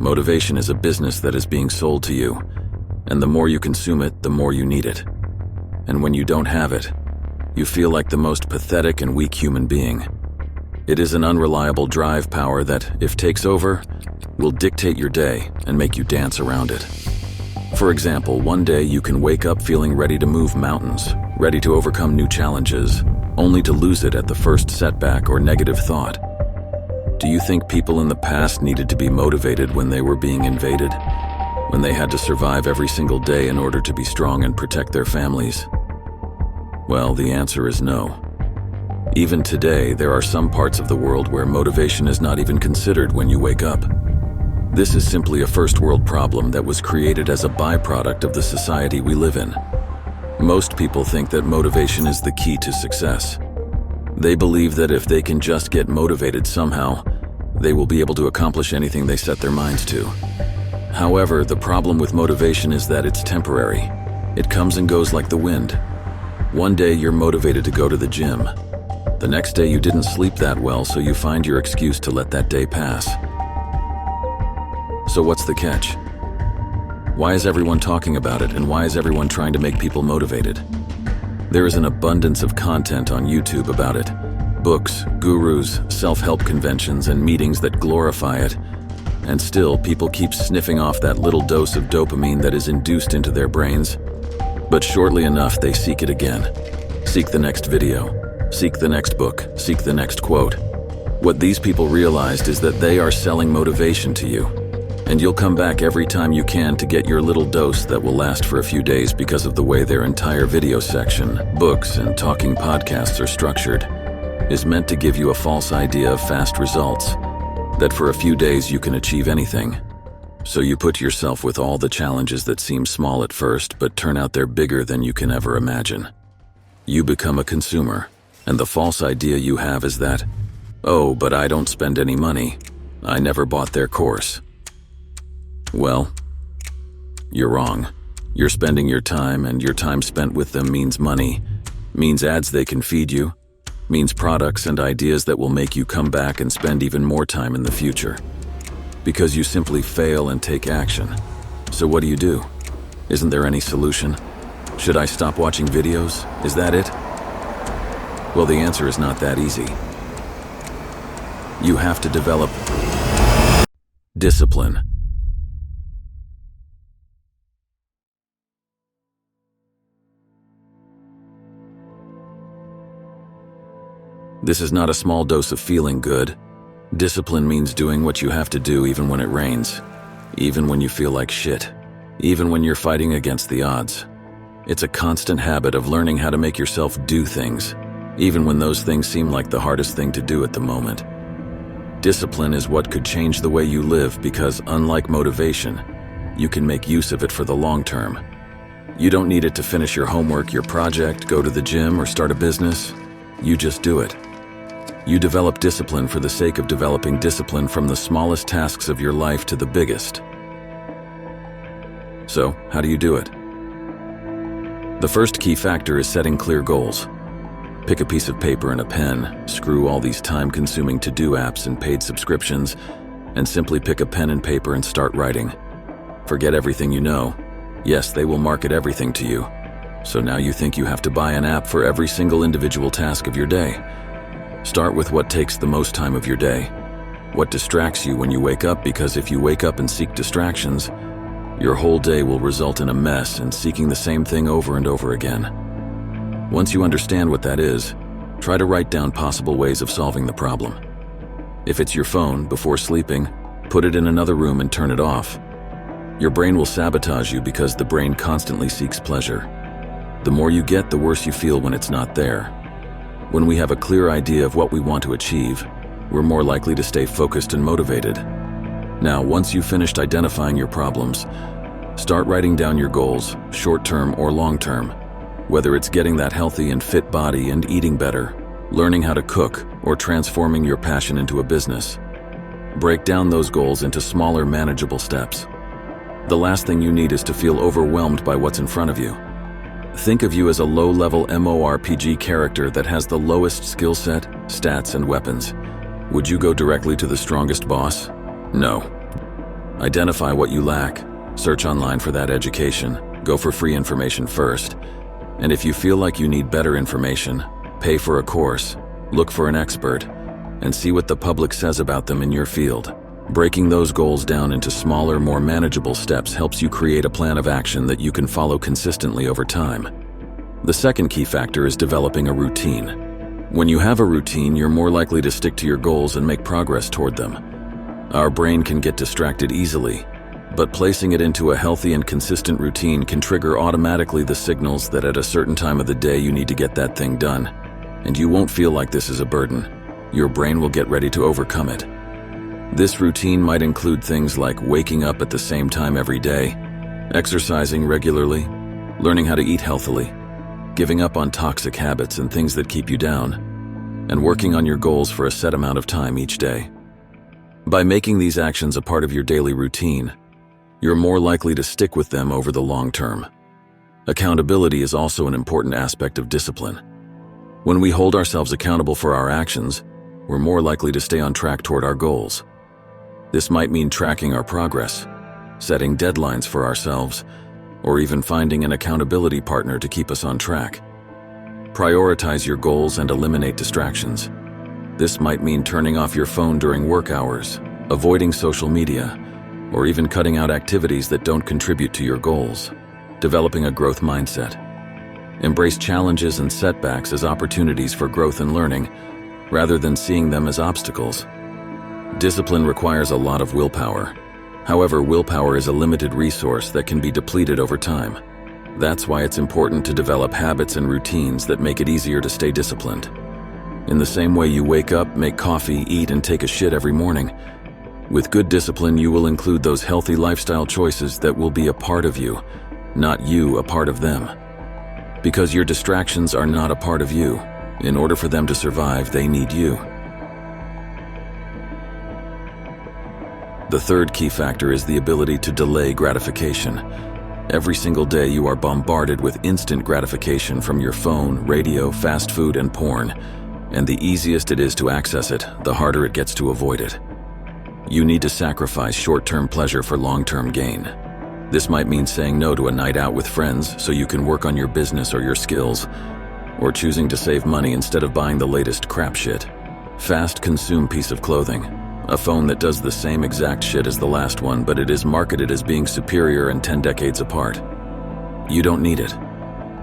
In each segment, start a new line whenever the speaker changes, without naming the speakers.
Motivation is a business that is being sold to you, and the more you consume it, the more you need it. And when you don't have it, you feel like the most pathetic and weak human being. It is an unreliable drive power that, if takes over, will dictate your day and make you dance around it. For example, one day you can wake up feeling ready to move mountains, ready to overcome new challenges, only to lose it at the first setback or negative thought. Do you think people in the past needed to be motivated when they were being invaded? When they had to survive every single day in order to be strong and protect their families? Well, the answer is no. Even today, there are some parts of the world where motivation is not even considered when you wake up. This is simply a first world problem that was created as a byproduct of the society we live in. Most people think that motivation is the key to success. They believe that if they can just get motivated somehow, they will be able to accomplish anything they set their minds to. However, the problem with motivation is that it's temporary. It comes and goes like the wind. One day you're motivated to go to the gym. The next day you didn't sleep that well, so you find your excuse to let that day pass. So what's the catch? Why is everyone talking about it, and why is everyone trying to make people motivated? There is an abundance of content on YouTube about it. Books, gurus, self-help conventions, and meetings that glorify it. And still, people keep sniffing off that little dose of dopamine that is induced into their brains. But shortly enough, they seek it again. Seek the next video. Seek the next book. Seek the next quote. What these people realized is that they are selling motivation to you. And you'll come back every time you can to get your little dose that will last for a few days because of the way their entire video section, books, and talking podcasts are structured, is meant to give you a false idea of fast results, that for a few days you can achieve anything. So you put yourself with all the challenges that seem small at first but turn out they're bigger than you can ever imagine. You become a consumer, and the false idea you have is that, oh, but I don't spend any money. I never bought their course. Well, you're wrong. You're spending your time, and your time spent with them means money, means ads they can feed you, means products and ideas that will make you come back and spend even more time in the future. Because you simply fail and take action. So what do? Isn't there any solution? Should I stop watching videos? Is that it? Well, the answer is not that easy. You have to develop discipline. This is not a small dose of feeling good. Discipline means doing what you have to do even when it rains, even when you feel like shit, even when you're fighting against the odds. It's a constant habit of learning how to make yourself do things, even when those things seem like the hardest thing to do at the moment. Discipline is what could change the way you live because, unlike motivation, you can make use of it for the long term. You don't need it to finish your homework, your project, go to the gym, or start a business. You just do it. You develop discipline for the sake of developing discipline from the smallest tasks of your life to the biggest. So, how do you do it? The first key factor is setting clear goals. Pick a piece of paper and a pen, screw all these time-consuming to-do apps and paid subscriptions, and simply pick a pen and paper and start writing. Forget everything you know. Yes, they will market everything to you. So now you think you have to buy an app for every single individual task of your day. Start with what takes the most time of your day. What distracts you when you wake up, because if you wake up and seek distractions, your whole day will result in a mess and seeking the same thing over and over again. Once you understand what that is, try to write down possible ways of solving the problem. If it's your phone, before sleeping, put it in another room and turn it off. Your brain will sabotage you because the brain constantly seeks pleasure. The more you get, the worse you feel when it's not there. When we have a clear idea of what we want to achieve, we're more likely to stay focused and motivated. Now, once you've finished identifying your problems, start writing down your goals, short-term or long-term. Whether it's getting that healthy and fit body and eating better, learning how to cook, or transforming your passion into a business. Break down those goals into smaller, manageable steps. The last thing you need is to feel overwhelmed by what's in front of you. Think of you as a low-level MMORPG character that has the lowest skill set, stats, and weapons. Would you go directly to the strongest boss? No. Identify what you lack, search online for that education, go for free information first, and if you feel like you need better information, pay for a course, look for an expert, and see what the public says about them in your field. Breaking those goals down into smaller, more manageable steps helps you create a plan of action that you can follow consistently over time. The second key factor is developing a routine. When you have a routine, you're more likely to stick to your goals and make progress toward them. Our brain can get distracted easily, but placing it into a healthy and consistent routine can trigger automatically the signals that at a certain time of the day you need to get that thing done, and you won't feel like this is a burden. Your brain will get ready to overcome it. This routine might include things like waking up at the same time every day, exercising regularly, learning how to eat healthily, giving up on toxic habits and things that keep you down, and working on your goals for a set amount of time each day. By making these actions a part of your daily routine, you're more likely to stick with them over the long term. Accountability is also an important aspect of discipline. When we hold ourselves accountable for our actions, we're more likely to stay on track toward our goals. This might mean tracking our progress, setting deadlines for ourselves, or even finding an accountability partner to keep us on track. Prioritize your goals and eliminate distractions. This might mean turning off your phone during work hours, avoiding social media, or even cutting out activities that don't contribute to your goals. Developing a growth mindset. Embrace challenges and setbacks as opportunities for growth and learning, rather than seeing them as obstacles. Discipline requires a lot of willpower. However, willpower is a limited resource that can be depleted over time. That's why it's important to develop habits and routines that make it easier to stay disciplined. In the same way you wake up, make coffee, eat, and take a shit every morning, with good discipline you will include those healthy lifestyle choices that will be a part of you, not you a part of them. Because your distractions are not a part of you. In order for them to survive, they need you. The third key factor is the ability to delay gratification. Every single day you are bombarded with instant gratification from your phone, radio, fast food, and porn, and the easiest it is to access it, the harder it gets to avoid it. You need to sacrifice short-term pleasure for long-term gain. This might mean saying no to a night out with friends so you can work on your business or your skills, or choosing to save money instead of buying the latest crap shit. Fast consume piece of clothing. A phone that does the same exact shit as the last one, but it is marketed as being superior and 10 decades apart. You don't need it.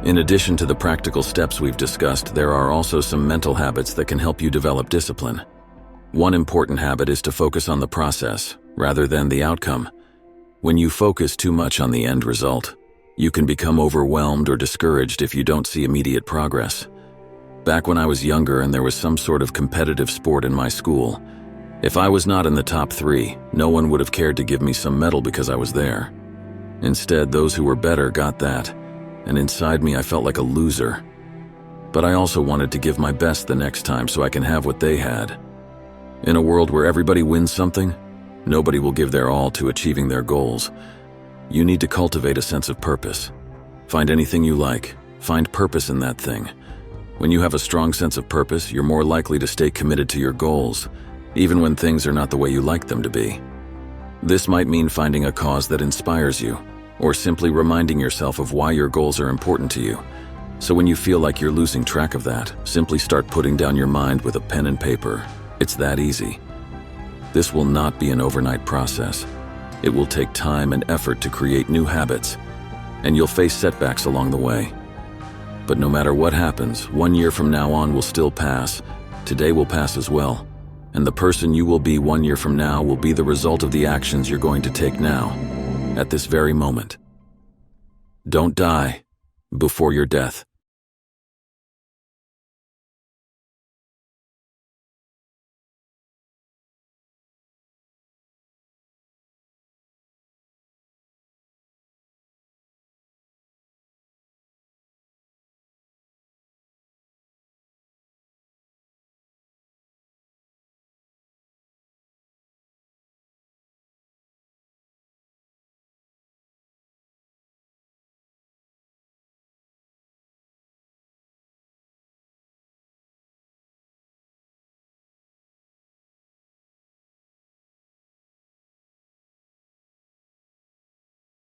In addition to the practical steps we've discussed, there are also some mental habits that can help you develop discipline. One important habit is to focus on the process, rather than the outcome. When you focus too much on the end result, you can become overwhelmed or discouraged if you don't see immediate progress. Back when I was younger and there was some sort of competitive sport in my school, if I was not in the top 3, no one would have cared to give me some medal because I was there. Instead, those who were better got that, and inside me I felt like a loser. But I also wanted to give my best the next time so I can have what they had. In a world where everybody wins something, nobody will give their all to achieving their goals. You need to cultivate a sense of purpose. Find anything you like. Find purpose in that thing. When you have a strong sense of purpose, you're more likely to stay committed to your goals, even when things are not the way you like them to be. This might mean finding a cause that inspires you, or simply reminding yourself of why your goals are important to you. So when you feel like you're losing track of that, simply start putting down your mind with a pen and paper. It's that easy. This will not be an overnight process. It will take time and effort to create new habits, and you'll face setbacks along the way. But no matter what happens, 1 year from now on will still pass. Today will pass as well. And the person you will be 1 year from now will be the result of the actions you're going to take now, at this very moment. Don't die before your death.